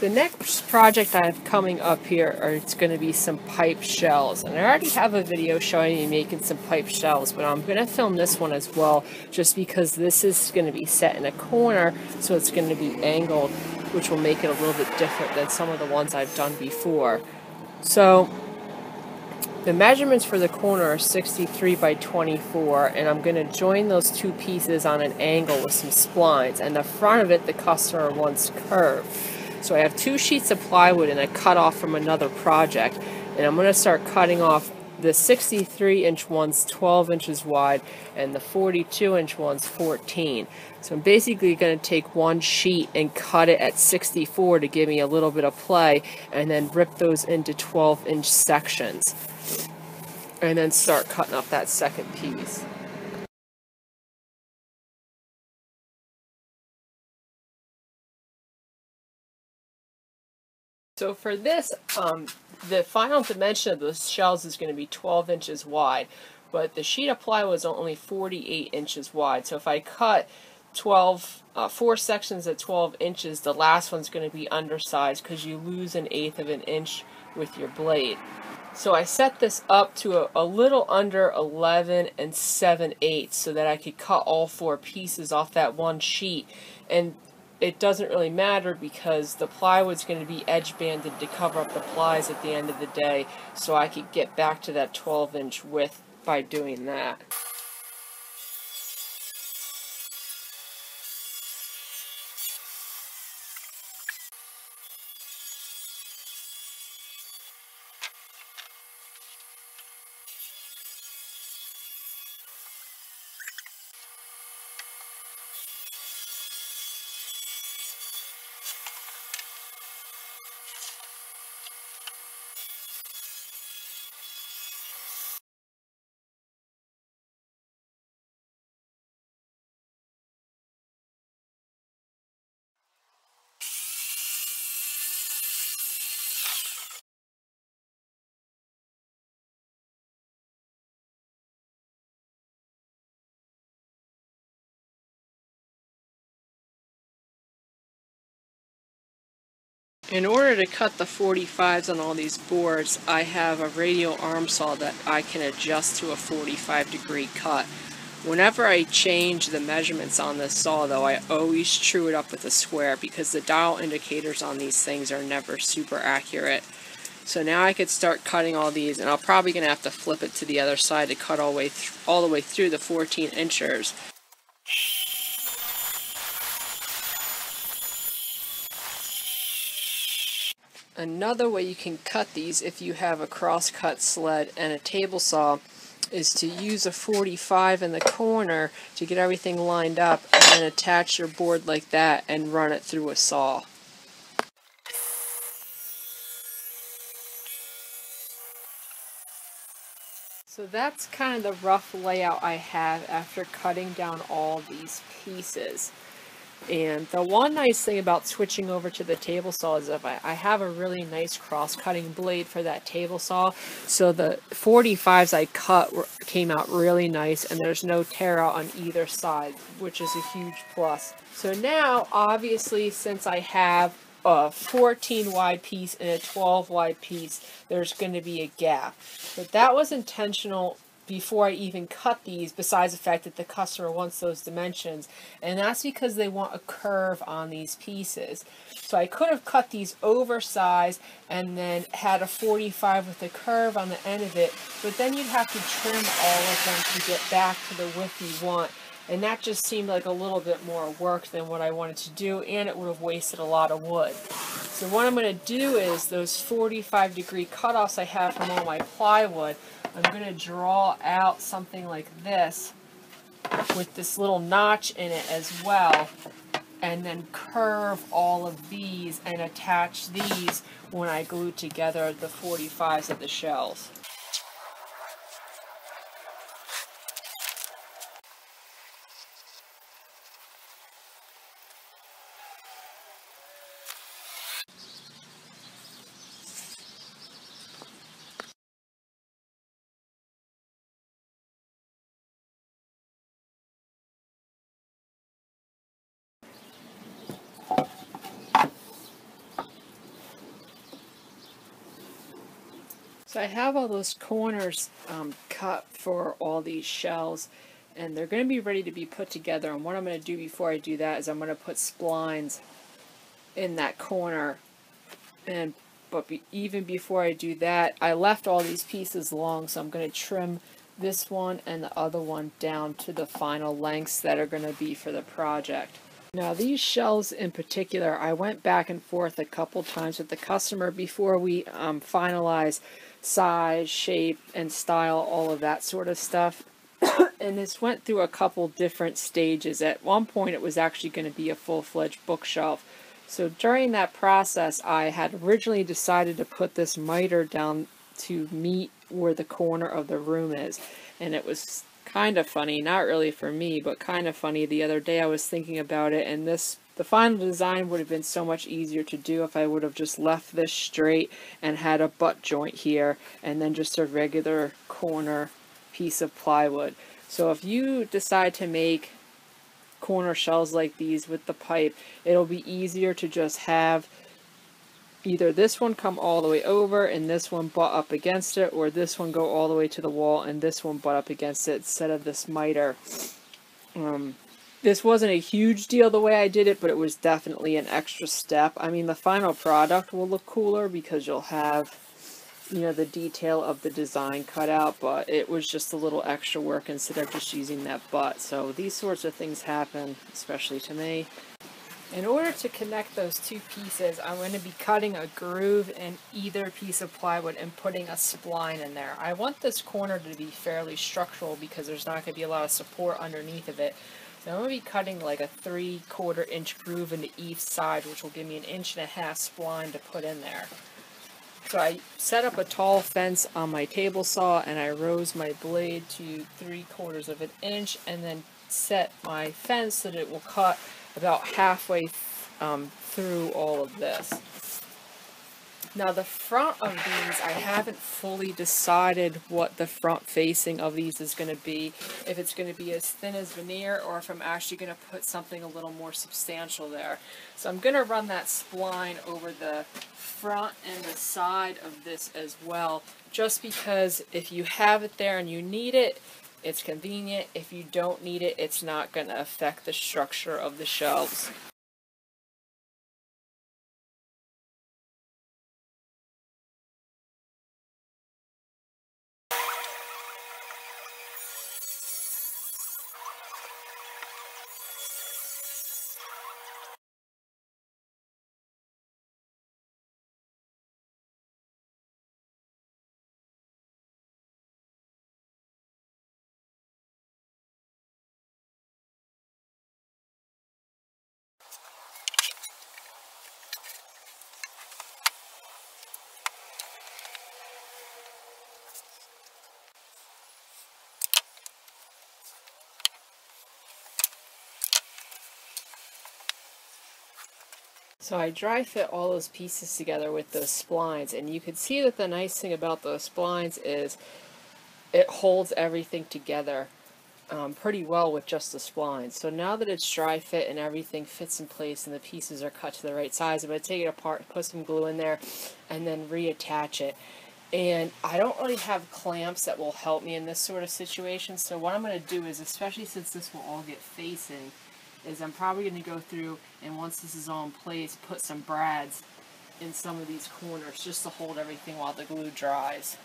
The next project I have coming up here it's going to be some pipe shells, and I already have a video showing me making some pipe shells, but I'm going to film this one as well just because this is going to be set in a corner, so it's going to be angled, which will make it a little bit different than some of the ones I've done before. So the measurements for the corner are 63 by 24, and I'm going to join those two pieces on an angle with some splines, and the front of it the customer wants curved. So I have two sheets of plywood and I cut off from another project, and I'm going to start cutting off the 63-inch ones 12 inches wide and the 42-inch ones 14. So I'm basically going to take one sheet and cut it at 64 to give me a little bit of play, and then rip those into 12-inch sections, and then start cutting up that second piece. So for this, the final dimension of those shells is going to be 12 inches wide, but the sheet of plywood is only 48 inches wide. So if I cut 4 sections at 12 inches, the last one's going to be undersized because you lose 1/8 of an inch with your blade. So I set this up to a little under 11 7/8 so that I could cut all 4 pieces off that one sheet. And it doesn't really matter because the plywood's going to be edge banded to cover up the plies at the end of the day, so I could get back to that 12-inch width by doing that. In order to cut the 45s on all these boards, I have a radial arm saw that I can adjust to a 45-degree cut. Whenever I change the measurements on this saw, though, I always true it up with a square because the dial indicators on these things are never super accurate. So now I could start cutting all these, and I'm probably going to have to flip it to the other side to cut all the way through the 14-inchers. Another way you can cut these if you have a cross-cut sled and a table saw is to use a 45 in the corner to get everything lined up, and then attach your board like that and run it through a saw. So that's kind of the rough layout I have after cutting down all these pieces. And the one nice thing about switching over to the table saw is if I have a really nice cross-cutting blade for that table saw, so the 45s I cut came out really nice, and there's no tear out on either side, which is a huge plus. So now, obviously, since I have a 14 wide piece and a 12 wide piece, there's going to be a gap. But that was intentional before I even cut these, besides the fact that the customer wants those dimensions, and that's because they want a curve on these pieces. So I could have cut these oversized and then had a 45 with a curve on the end of it, but then you'd have to trim all of them to get back to the width you want, and that just seemed like a little bit more work than what I wanted to do, and it would have wasted a lot of wood. So what I'm going to do is those 45-degree cutoffs I have from all my plywood, I'm going to draw out something like this with this little notch in it as well, and then curve all of these and attach these when I glue together the 45s of the shells. So I have all those corners cut for all these shelves, and they're going to be ready to be put together. And what I'm going to do before I do that is I'm going to put splines in that corner. And even before I do that, I left all these pieces long, so I'm going to trim this one and the other one down to the final lengths that are going to be for the project. Now these shelves in particular, I went back and forth a couple times with the customer before we finalized size, shape, and style, all of that sort of stuff. And this went through a couple different stages. At one point it was actually going to be a full-fledged bookshelf. So during that process, I had originally decided to put this miter down to meet where the corner of the room is. And it was kind of funny, not really for me, but kind of funny. The other day I was thinking about it, and the final design would have been so much easier to do if I would have just left this straight and had a butt joint here, and then just a regular corner piece of plywood. So if you decide to make corner shelves like these with the pipe, it'll be easier to just have either this one come all the way over and this one butt up against it, or this one go all the way to the wall and this one butt up against it instead of this miter. This wasn't a huge deal the way I did it, but it was definitely an extra step. I mean, the final product will look cooler because you'll have, you know, the detail of the design cut out, but it was just a little extra work instead of just using that butt. So these sorts of things happen, especially to me. In order to connect those two pieces, I'm going to be cutting a groove in either piece of plywood and putting a spline in there. I want this corner to be fairly structural because there's not going to be a lot of support underneath of it. So I'm going to be cutting like a 3/4 inch groove into each side, which will give me an 1.5 inch spline to put in there. So I set up a tall fence on my table saw, and I rose my blade to 3/4 inch and then set my fence so that it will cut about halfway through all of this. Now the front of these, I haven't fully decided what the front facing of these is going to be. If it's going to be as thin as veneer, or if I'm actually going to put something a little more substantial there. So I'm going to run that spline over the front and the side of this as well, just because if you have it there and you need it, it's convenient. If you don't need it, it's not going to affect the structure of the shelves. So I dry fit all those pieces together with those splines, and you can see that the nice thing about those splines is it holds everything together pretty well with just the splines. So now that it's dry fit and everything fits in place and the pieces are cut to the right size, I'm going to take it apart, put some glue in there, and then reattach it. And I don't really have clamps that will help me in this sort of situation, so what I'm going to do is, especially since this will all get facing, is I'm probably going to go through, and once this is all in place, put some brads in some of these corners just to hold everything while the glue dries.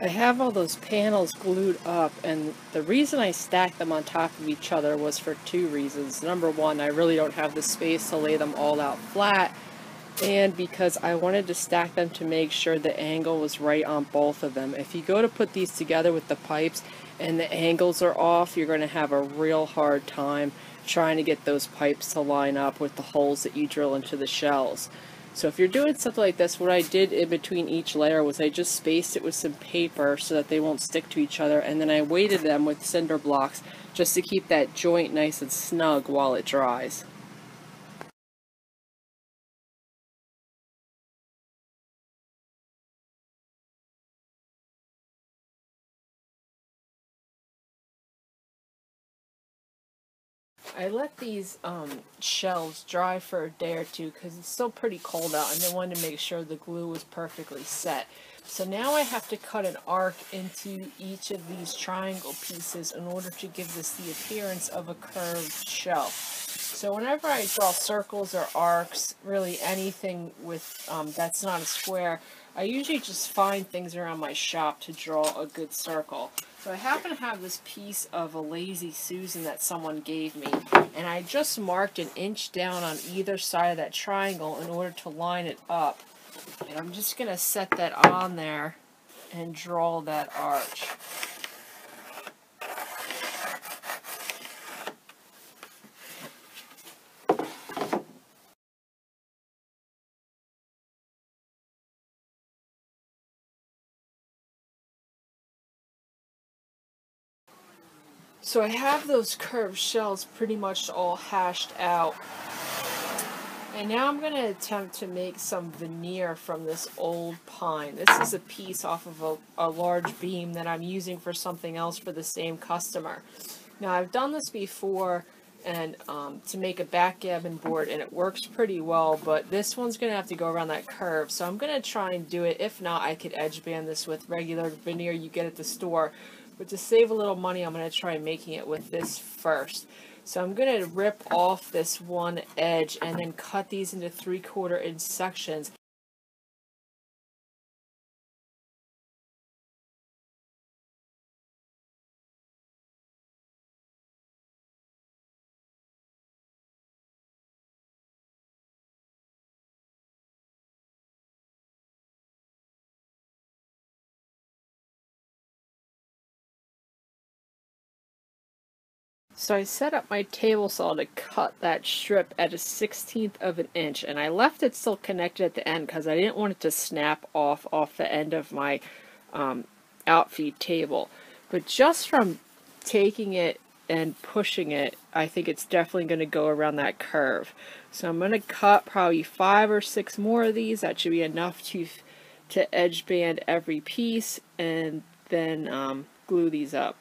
I have all those panels glued up, and the reason I stacked them on top of each other was for two reasons. Number one, I really don't have the space to lay them all out flat, and because I wanted to stack them to make sure the angle was right on both of them. If you go to put these together with the pipes and the angles are off, you're going to have a real hard time trying to get those pipes to line up with the holes that you drill into the shells. So if you're doing something like this, what I did in between each layer was I just spaced it with some paper so that they won't stick to each other, and then I weighted them with cinder blocks just to keep that joint nice and snug while it dries. I let these shelves dry for a day or two because it's still pretty cold out, and I wanted to make sure the glue was perfectly set. So now I have to cut an arc into each of these triangle pieces in order to give this the appearance of a curved shelf. So whenever I draw circles or arcs, really anything with that's not a square, I usually just find things around my shop to draw a good circle. So I happen to have this piece of a Lazy Susan that someone gave me, and I just marked an inch down on either side of that triangle in order to line it up. And I'm just going to set that on there and draw that arch. So I have those curved shelves pretty much all hashed out. And now I'm going to attempt to make some veneer from this old pine. This is a piece off of a large beam that I'm using for something else for the same customer. Now I've done this before and to make a backgammon board, and it works pretty well, but this one's going to have to go around that curve. So I'm going to try and do it. If not, I could edge band this with regular veneer you get at the store. But to save a little money, I'm going to try making it with this first. So I'm going to rip off this one edge and then cut these into 3/4 inch sections. So I set up my table saw to cut that strip at a 1/16 of an inch, and I left it still connected at the end because I didn't want it to snap off the end of my outfeed table. But just from taking it and pushing it, I think it's definitely going to go around that curve. So I'm going to cut probably 5 or 6 more of these. That should be enough to edge band every piece, and then glue these up.